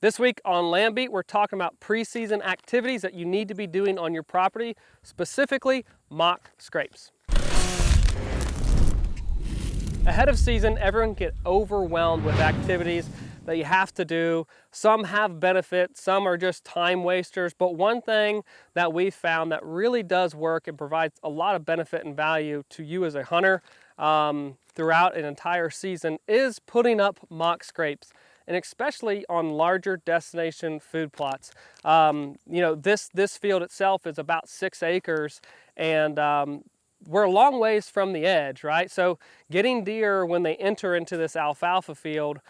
This week on Land Beat, we're talking about preseason activities that you need to be doing on your property, specifically mock scrapes. Ahead of season, everyone can get overwhelmed with activities that you have to do. Some have benefits, some are just time wasters, but one thing that we found that really does work and provides a lot of benefit and value to you as a hunter throughout an entire season is putting up mock scrapes, and especially on larger destination food plots. You know, this field itself is about 6 acres, and we're a long ways from the edge, right? So getting deer when they enter into this alfalfa field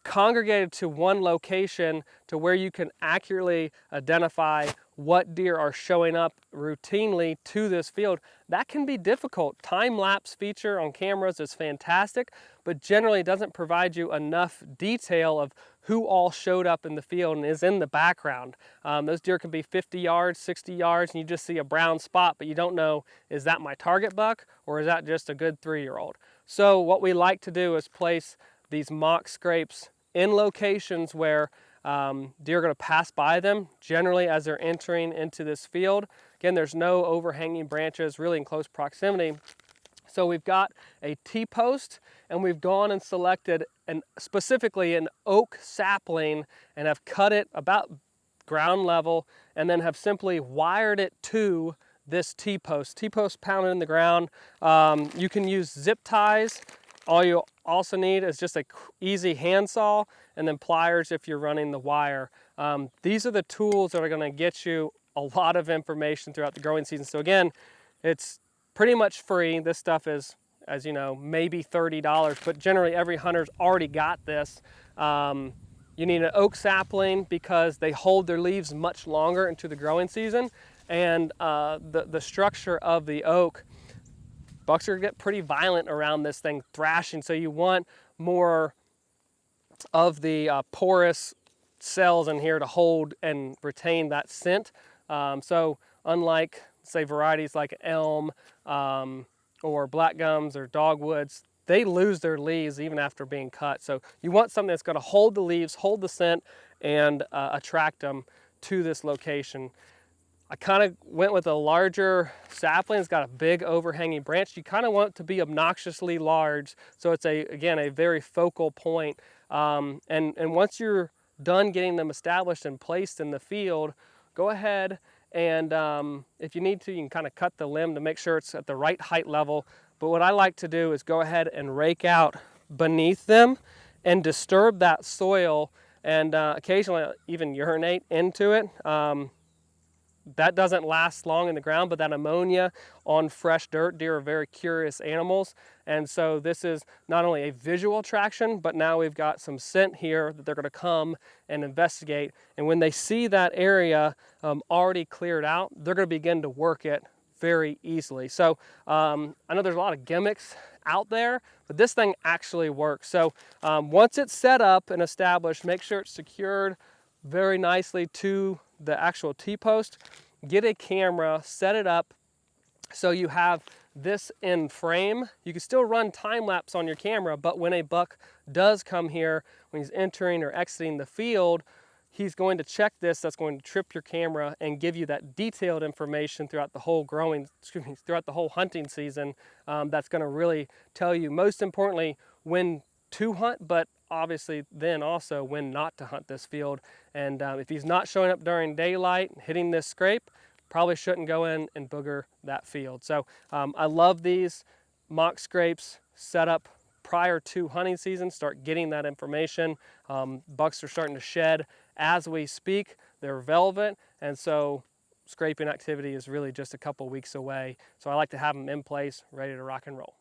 congregated to one location to where you can accurately identify what deer are showing up routinely to this field, that can be difficult. Time-lapse feature on cameras is fantastic, but generally doesn't provide you enough detail of who all showed up in the field and is in the background. Those deer can be 50 yards, 60 yards, and you just see a brown spot, but you don't know, is that my target buck or is that just a good 3-year-old? So what we like to do is place these mock scrapes in locations where deer are going to pass by them, generally as they're entering into this field. Again, there's no overhanging branches really in close proximity. So we've got a T-post, and we've gone and selected specifically an oak sapling and have cut it about ground level and then have simply wired it to this T-post. T-post pounded in the ground. You can use zip ties. All you also need is just an easy handsaw and then pliers if you're running the wire. These are the tools that are going to get you a lot of information throughout the growing season. So again, it's pretty much free. This stuff is, as you know, maybe $30, but generally every hunter's already got this. You need an oak sapling because they hold their leaves much longer into the growing season, and the structure of the oak, bucks are gonna get pretty violent around this thing thrashing, so you want more of the porous cells in here to hold and retain that scent. So unlike, say, varieties like elm or black gums or dogwoods, they lose their leaves even after being cut. So you want something that's gonna hold the leaves, hold the scent, and attract them to this location. I kind of went with a larger sapling. It's got a big overhanging branch. You kind of want it to be obnoxiously large, so it's again a very focal point. And once you're done getting them established and placed in the field, go ahead and if you need to, you can kind of cut the limb to make sure it's at the right height level. But what I like to do is go ahead and rake out beneath them and disturb that soil, and occasionally even urinate into it. That doesn't last long in the ground, but that ammonia on fresh dirt, deer are very curious animals. And so this is not only a visual attraction, but now we've got some scent here that they're gonna come and investigate. And when they see that area already cleared out, they're gonna begin to work it very easily. So I know there's a lot of gimmicks out there, but this thing actually works. So once it's set up and established, make sure it's secured very nicely to the actual T-post. Get a camera, set it up so you have this in frame. You can still run time lapse on your camera, but when a buck does come here, when he's entering or exiting the field, he's going to check this. That's going to trip your camera and give you that detailed information throughout the whole throughout the whole hunting season. That's going to really tell you, most importantly, when to hunt, but obviously then also when not to hunt this field. And if he's not showing up during daylight, hitting this scrape, probably shouldn't go in and booger that field. So I love these mock scrapes set up prior to hunting season. Start getting that information. Bucks are starting to shed as we speak. They're velvet, and so scraping activity is really just a couple weeks away. So I like to have them in place, ready to rock and roll.